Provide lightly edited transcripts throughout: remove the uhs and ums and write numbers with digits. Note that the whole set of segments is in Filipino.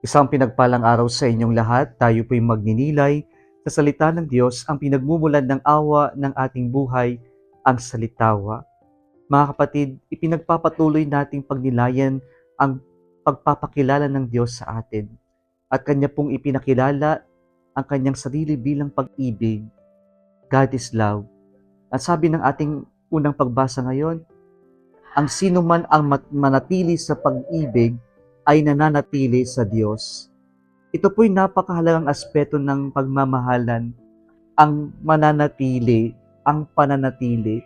Isang pinagpalang araw sa inyong lahat. Tayo po'y magninilay sa salita ng Diyos, ang pinagmumulan ng awa ng ating buhay, ang salitawa. Mga kapatid, ipinagpapatuloy nating pagnilayan ang pagpapakilala ng Diyos sa atin. At Kanya pong ipinakilala ang Kanyang sarili bilang pag-ibig. God is love. At sabi ng ating unang pagbasa ngayon, ang sino man ang manatili sa pag-ibig ay nananatili sa Diyos. Ito po'y napakahalagang aspeto ng pagmamahalan, ang mananatili, ang pananatili,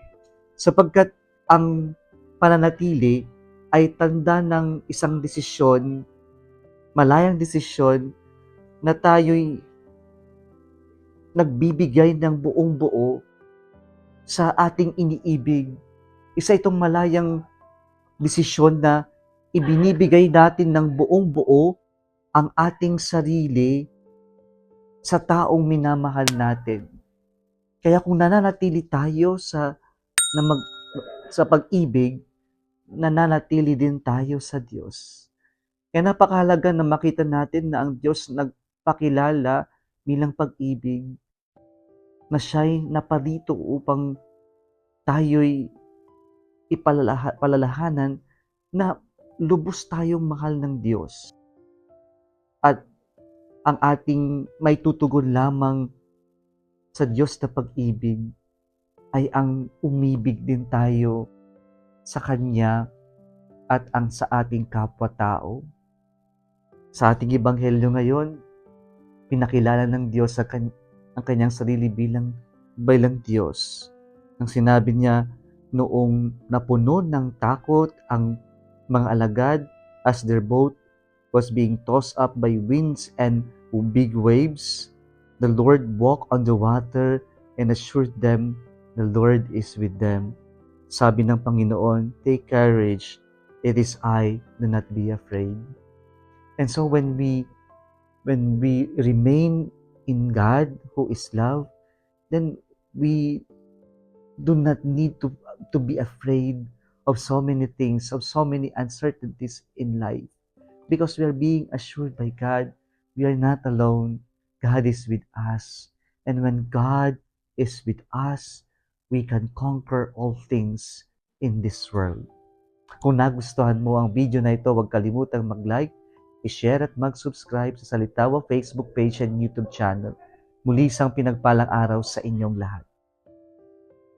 sapagkat ang pananatili ay tanda ng isang desisyon, malayang desisyon, na tayo'y nagbibigay ng buong buo sa ating iniibig. Isa itong malayang desisyon na ibinibigay natin ng buong buo ang ating sarili sa taong minamahal natin. Kaya kung nananatili tayo sa pag-ibig, nananatili din tayo sa Diyos. Kaya napakahalaga na makita natin na ang Diyos nagpakilala bilang pag-ibig, na siya'y naparito upang tayo'y ipalalahanan na lubos tayong mahal ng Diyos. At ang ating may tutugon lamang sa Diyos na pag-ibig ay ang umibig din tayo sa Kanya at ang sa ating kapwa-tao. Sa ating ebanghelyo ngayon, pinakilala ng Diyos ang Kanyang sarili bilang Diyos. Ang sinabi niya noong napuno ng takot ang mga alagad as their boat was being tossed up by winds and big waves, the Lord walked on the water and assured them, the Lord is with them. Sabi ng Panginoon, take courage, it is I, do not be afraid. And so when we remain in God, who is love, then we do not need to be afraid of so many things, of so many uncertainties in life. Because we are being assured by God, we are not alone. God is with us. And when God is with us, we can conquer all things in this world. Kung nagustuhan mo ang video na ito, huwag kalimutang mag-like, i-share at mag-subscribe sa Salitawa Facebook page and YouTube channel. Muli isang pinagpalang araw sa inyong lahat.